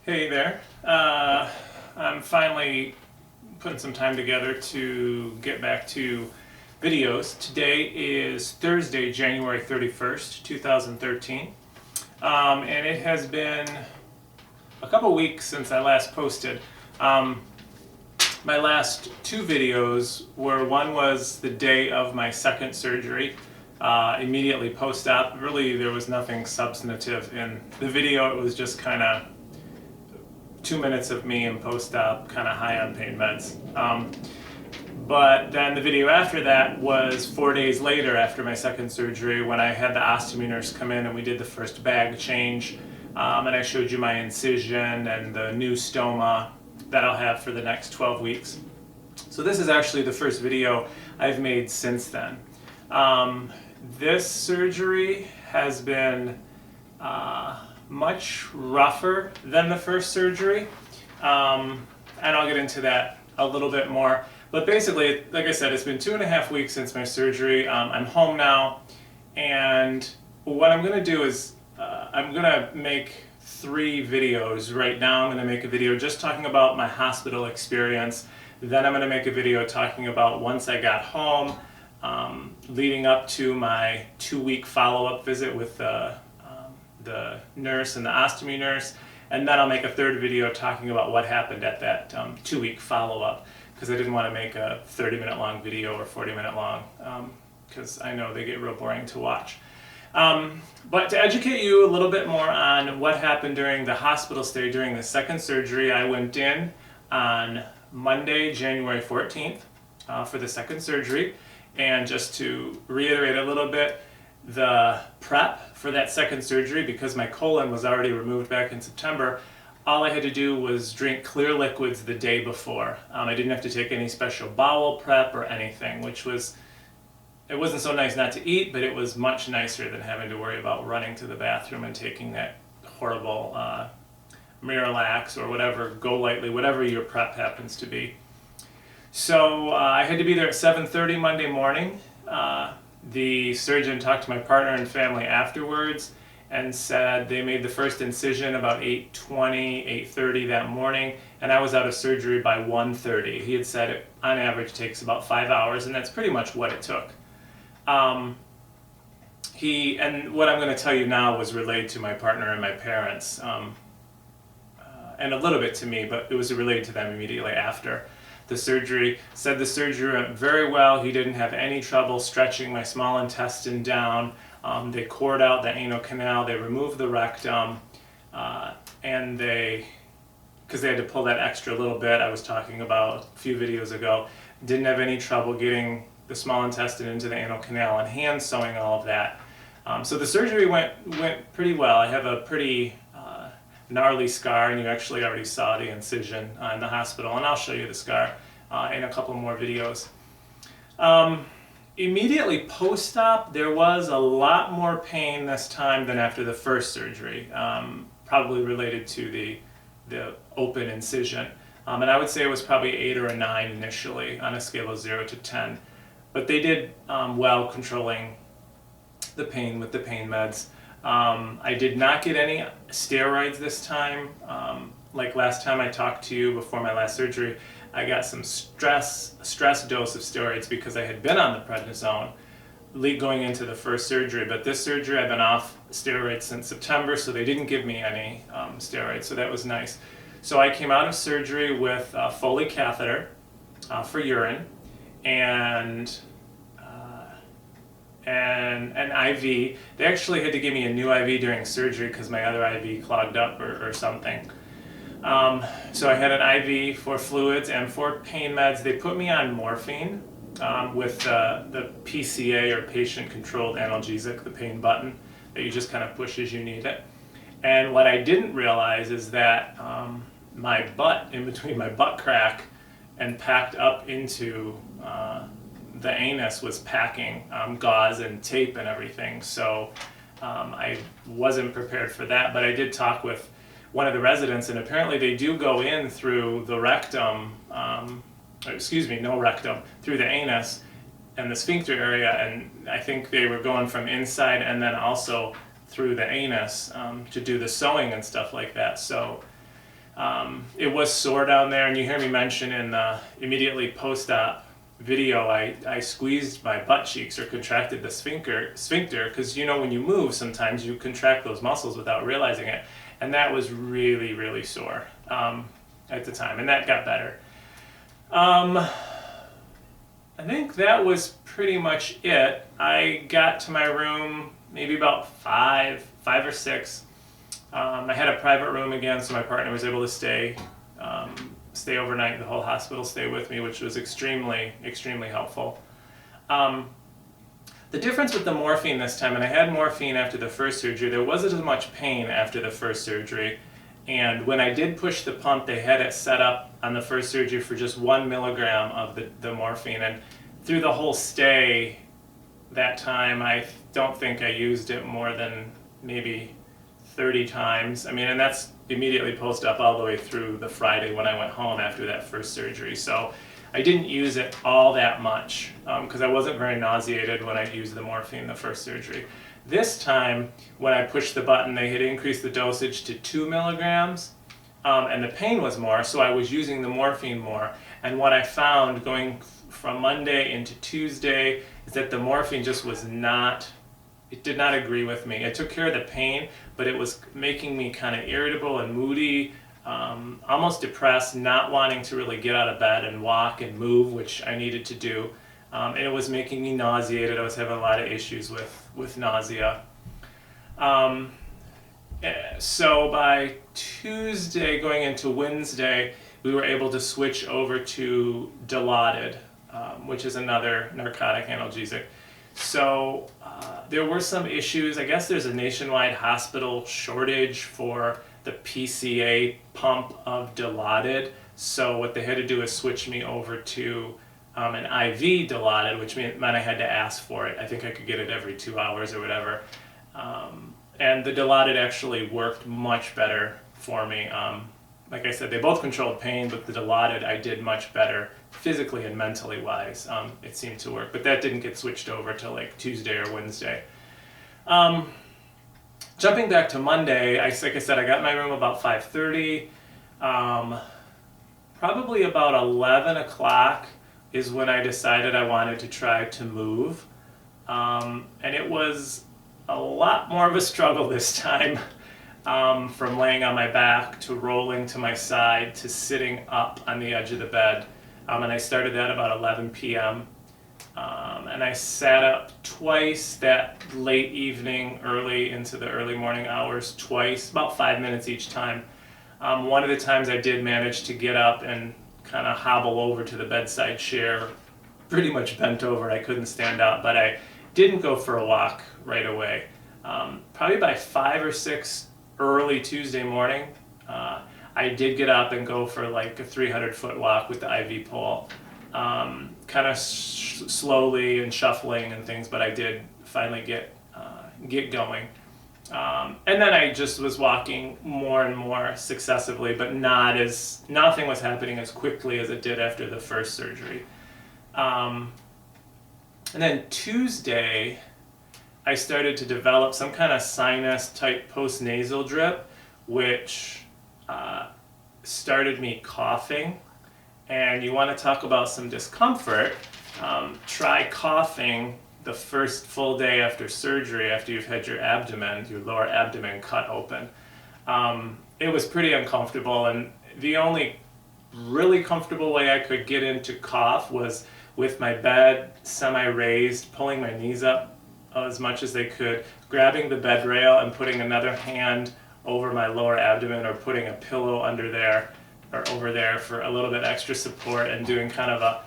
Hey there. I'm finally putting some time together to get back to videos. Today is Thursday, January 31st, 2013. And it has been a couple weeks since I last posted. My last two videos were, one was the day of my second surgery, immediately post-op. Really, there was nothing substantive in the video. It was just kind of 2 minutes of me in post-op, kind of high on pain meds. But then the video after that was 4 days later after my second surgery, when I had the ostomy nurse come in and we did the first bag change, and I showed you my incision and the new stoma that I'll have for the next 12 weeks. So this is actually the first video I've made since then. This surgery has been much rougher than the first surgery, and I'll get into that a little bit more. But basically, like I said, it's been 2.5 weeks since my surgery. I'm home now, and what I'm going to do is I'm going to make 3 videos right now. I'm going to make a video just talking about my hospital experience. Then I'm going to make a video talking about once I got home, leading up to my 2-week follow-up visit with the nurse and the ostomy nurse, and then I'll make a third video talking about what happened at that 2-week follow-up, because I didn't want to make a 30-minute long video or 40-minute long, because I know they get real boring to watch. But to educate you a little bit more on what happened during the hospital stay during the second surgery, I went in on Monday, January 14th for the second surgery, and just to reiterate a little bit, the prep for that second surgery, because my colon was already removed back in September, all I had to do was drink clear liquids the day before. I didn't have to take any special bowel prep or anything, which was, it wasn't so nice not to eat, but it was much nicer than having to worry about running to the bathroom and taking that horrible Miralax or whatever, Go Lightly, whatever your prep happens to be. So I had to be there at 7:30 Monday morning. The surgeon talked to my partner and family afterwards and said they made the first incision about 8:20, 8:30 that morning, and I was out of surgery by 1:30. He had said it on average takes about 5 hours, and that's pretty much what it took. And what I'm going to tell you now was related to my partner and my parents, and a little bit to me, but it was related to them immediately after the surgery. Said the surgery went very well. He didn't have any trouble stretching my small intestine down. They cored out the anal canal, they removed the rectum, and because they had to pull that extra little bit I was talking about a few videos ago, didn't have any trouble getting the small intestine into the anal canal and hand sewing all of that. So the surgery went pretty well. I have a pretty gnarly scar, and you actually already saw the incision in the hospital, and I'll show you the scar in a couple more videos. Immediately post-op, there was a lot more pain this time than after the first surgery, probably related to the open incision. And I would say it was probably 8 or a 9 initially on a scale of 0 to 10. But they did well controlling the pain with the pain meds. I did not get any steroids this time. Like last time I talked to you before my last surgery, I got some stress dose of steroids because I had been on the prednisone going into the first surgery. But this surgery I've been off steroids since September, so they didn't give me any steroids, so that was nice. So I came out of surgery with a Foley catheter for urine and an IV. They actually had to give me a new IV during surgery because my other IV clogged up or something. So I had an IV for fluids and for pain meds. They put me on morphine with the PCA, or patient-controlled analgesic, the pain button that you just kind of push as you need it. And what I didn't realize is that my butt, in between my butt crack and packed up into the anus, was packing gauze and tape and everything. So I wasn't prepared for that, but I did talk with one of the residents, and apparently they do go in through the rectum, no rectum, through the anus and the sphincter area, and I think they were going from inside and then also through the anus to do the sewing and stuff like that. So It was sore down there, and you hear me mention in the immediately post-op video, I squeezed my butt cheeks or contracted the sphincter, because you know when you move, sometimes you contract those muscles without realizing it, and that was really, really sore at the time, and that got better. I think that was pretty much it. I got to my room maybe about 5 or 6. I had a private room again, so my partner was able to stay overnight. The whole hospital stayed with me, which was extremely, extremely helpful. The difference with the morphine this time, and I had morphine after the first surgery, there wasn't as much pain after the first surgery. And when I did push the pump, they had it set up on the first surgery for just 1 milligram of the morphine. And through the whole stay that time, I don't think I used it more than maybe 30 times. I mean, and that's immediately post-op all the way through the Friday when I went home after that first surgery. So I didn't use it all that much because I wasn't very nauseated when I used the morphine the first surgery. This time, when I pushed the button, they had increased the dosage to 2 milligrams, and the pain was more, so I was using the morphine more. And what I found going from Monday into Tuesday is that the morphine just was not, it did not agree with me. It took care of the pain, but it was making me kind of irritable and moody, almost depressed, not wanting to really get out of bed and walk and move, which I needed to do. And it was making me nauseated. I was having a lot of issues with nausea. So by Tuesday going into Wednesday, we were able to switch over to Dilaudid, which is another narcotic analgesic. So there were some issues. I guess there's a nationwide hospital shortage for the PCA pump of Dilaudid. So what they had to do is switch me over to an IV Dilaudid, which meant I had to ask for it. I think I could get it every 2 hours or whatever. And the Dilaudid actually worked much better for me. Like I said, they both controlled pain, but the Dilaudid I did much better physically and mentally wise. It seemed to work, but that didn't get switched over till like Tuesday or Wednesday. Jumping back to Monday, like I said, I got in my room about 5:30. Probably about 11 o'clock is when I decided I wanted to try to move. And it was a lot more of a struggle this time, from laying on my back to rolling to my side to sitting up on the edge of the bed. And I started that about 11 p.m. And I sat up twice that late evening, early into the early morning hours, twice, about 5 minutes each time. One of the times I did manage to get up and kind of hobble over to the bedside chair, pretty much bent over. I couldn't stand up, but I didn't go for a walk right away. Probably by 5 or 6 early Tuesday morning, I did get up and go for like a 300-foot walk with the IV pole, kind of slowly and shuffling and things, but I did finally get going. And then I just was walking more and more successively, but nothing was happening as quickly as it did after the first surgery. And then Tuesday, I started to develop some kind of sinus type postnasal drip, which started me coughing. And you want to talk about some discomfort, try coughing the first full day after surgery, after you've had your lower abdomen cut open. It was pretty uncomfortable, and the only really comfortable way I could get into cough was with my bed semi-raised, pulling my knees up as much as they could, grabbing the bed rail and putting another hand over my lower abdomen, or putting a pillow under there or over there for a little bit extra support, and doing kind of a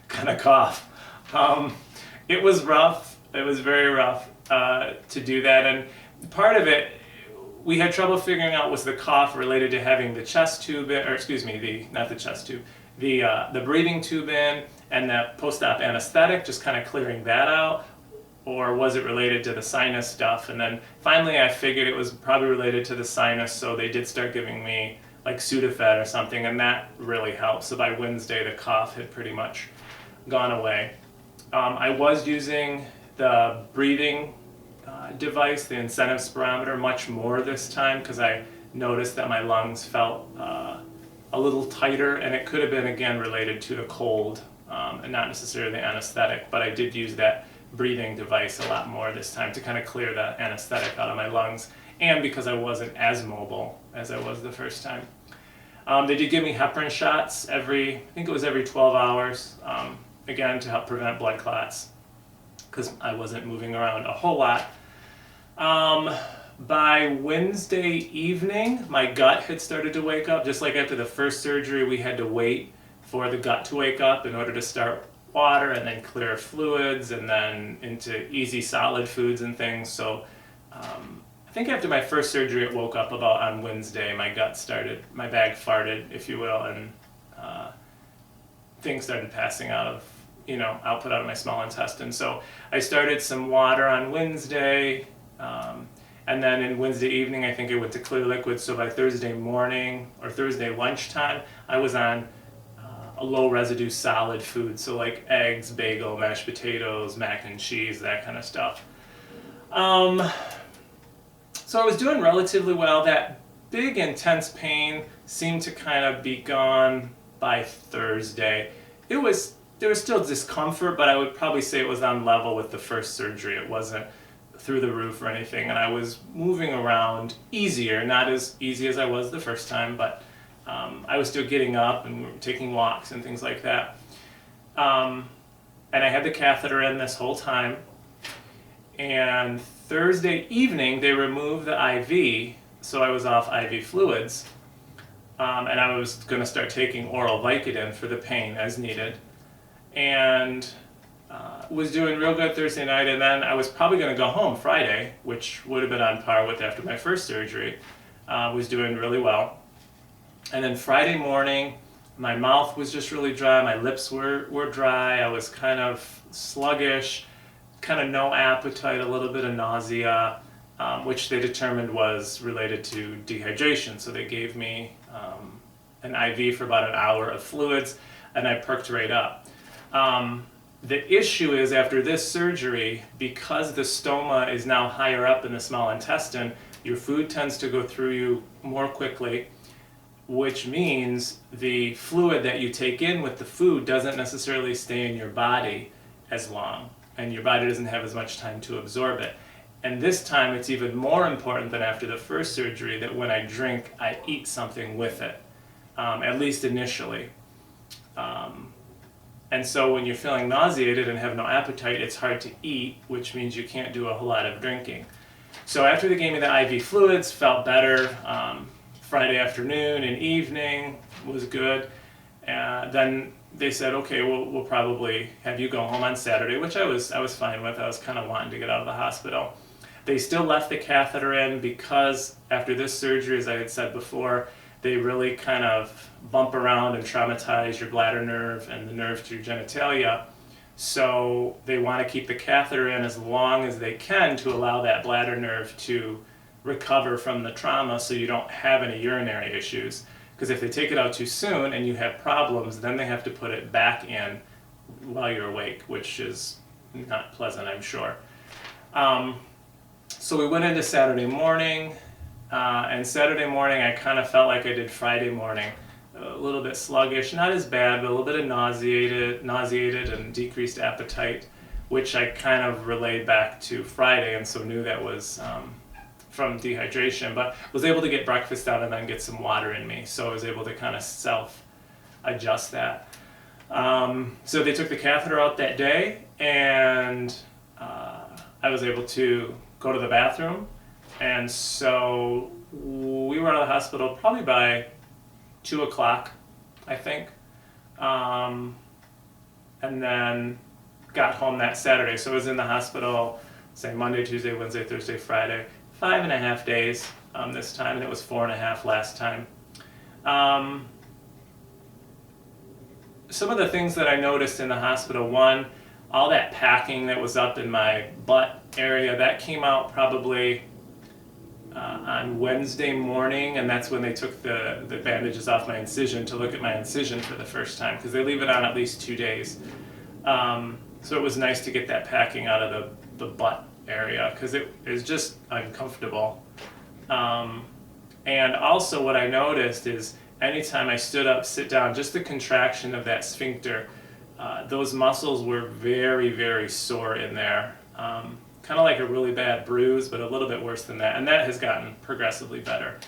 kind of cough. It was rough. It was very rough to do that, and part of it we had trouble figuring out was the cough related to having the chest tube in, or excuse me, not the chest tube, the breathing tube in, and the post-op anesthetic, just kind of clearing that out, or was it related to the sinus stuff? And then finally I figured it was probably related to the sinus, so they did start giving me like Sudafed or something, and that really helped. So by Wednesday the cough had pretty much gone away. I was using the breathing device, the incentive spirometer, much more this time, because I noticed that my lungs felt a little tighter, and it could have been again related to the cold and not necessarily the anesthetic, but I did use that breathing device a lot more this time to kind of clear the anesthetic out of my lungs, and because I wasn't as mobile as I was the first time. They did give me heparin shots I think it was every 12 hours, again to help prevent blood clots, because I wasn't moving around a whole lot. By Wednesday evening, my gut had started to wake up. Just like after the first surgery, we had to wait for the gut to wake up in order to start water and then clear fluids and then into easy solid foods and things. So I think after my first surgery, it woke up about on Wednesday. My bag farted, if you will, and things started passing output out of my small intestine. So I started some water on Wednesday, and then in Wednesday evening, I think I went to clear liquid. So by Thursday morning or Thursday lunchtime, I was on a low residue solid food. So like eggs, bagel, mashed potatoes, mac and cheese, that kind of stuff. So I was doing relatively well. That big intense pain seemed to kind of be gone by Thursday. There was still discomfort, but I would probably say it was on level with the first surgery. It wasn't through the roof or anything, and I was moving around easier, not as easy as I was the first time, but I was still getting up and taking walks and things like that. And I had the catheter in this whole time, and Thursday evening they removed the IV, so I was off IV fluids, and I was going to start taking oral Vicodin for the pain as needed, and was doing real good Thursday night, and then I was probably going to go home Friday, which would have been on par with after my first surgery. Was doing really well. And then Friday morning, my mouth was just really dry, my lips were dry, I was kind of sluggish, kind of no appetite, a little bit of nausea, which they determined was related to dehydration. So they gave me an IV for about an hour of fluids, and I perked right up. The issue is after this surgery, because the stoma is now higher up in the small intestine, your food tends to go through you more quickly, which means the fluid that you take in with the food doesn't necessarily stay in your body as long, and your body doesn't have as much time to absorb it. And this time it's even more important than after the first surgery that when I drink, I eat something with it, at least initially. And so when you're feeling nauseated and have no appetite, it's hard to eat, which means you can't do a whole lot of drinking. So after they gave me the IV fluids, felt better. Friday afternoon and evening was good. Then they said, okay, we'll probably have you go home on Saturday, which I was fine with. I was kind of wanting to get out of the hospital. They still left the catheter in because after this surgery, as I had said before, they really kind of bump around and traumatize your bladder nerve and the nerve to your genitalia. So they want to keep the catheter in as long as they can to allow that bladder nerve to recover from the trauma so you don't have any urinary issues. Because if they take it out too soon and you have problems, then they have to put it back in while you're awake, which is not pleasant, I'm sure. So we went into Saturday morning, and Saturday morning I kind of felt like I did Friday morning. A little bit sluggish, not as bad, but a little bit of nauseated and decreased appetite, which I kind of relayed back to Friday, and so knew that was from dehydration, but was able to get breakfast down and then get some water in me, so I was able to kind of self-adjust that. So they took the catheter out that day, and I was able to go to the bathroom, and so we were out of the hospital probably by 2 o'clock, I think, and then got home that Saturday. So I was in the hospital, say Monday, Tuesday, Wednesday, Thursday, Friday, 5.5 days this time, and it was 4.5 last time. Some of the things that I noticed in the hospital, one, all that packing that was up in my butt area, that came out probably on Wednesday morning, and that's when they took the bandages off my incision to look at my incision for the first time, because they leave it on at least 2 days. So it was nice to get that packing out of the butt area, because it is just uncomfortable. And also what I noticed is anytime I stood up, sit down, just the contraction of that sphincter, those muscles were very, very sore in there. Kind of like a really bad bruise, but a little bit worse than that. And that has gotten progressively better.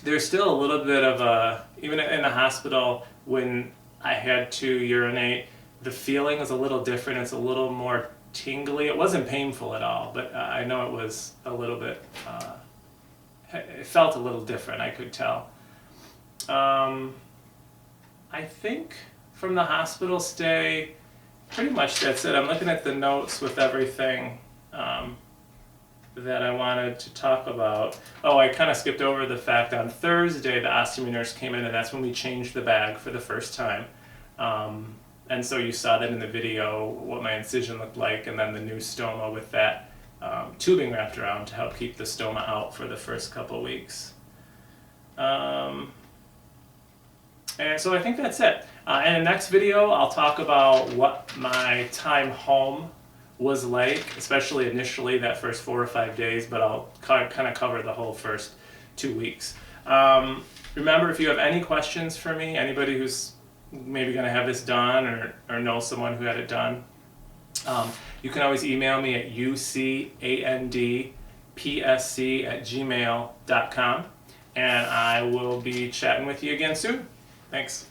There's still a little bit of a, even in the hospital, when I had to urinate, the feeling was a little different. It's a little more tingly. It wasn't painful at all, but I know it was a little bit, it felt a little different, I could tell. I think from the hospital stay, pretty much that's it. I'm looking at the notes with everything that I wanted to talk about. Oh, I kind of skipped over the fact on Thursday the ostomy nurse came in, and that's when we changed the bag for the first time. And so you saw that in the video, what my incision looked like, and then the new stoma with that tubing wrapped around to help keep the stoma out for the first couple weeks. And so I think that's it. In the next video, I'll talk about what my time home was like, especially initially that first 4 or 5 days, but I'll kind of cover the whole first 2 weeks. Remember, if you have any questions for me, anybody who's maybe going to have this done or know someone who had it done, you can always email me at ucandpsc@gmail.com, and I will be chatting with you again soon. Thanks.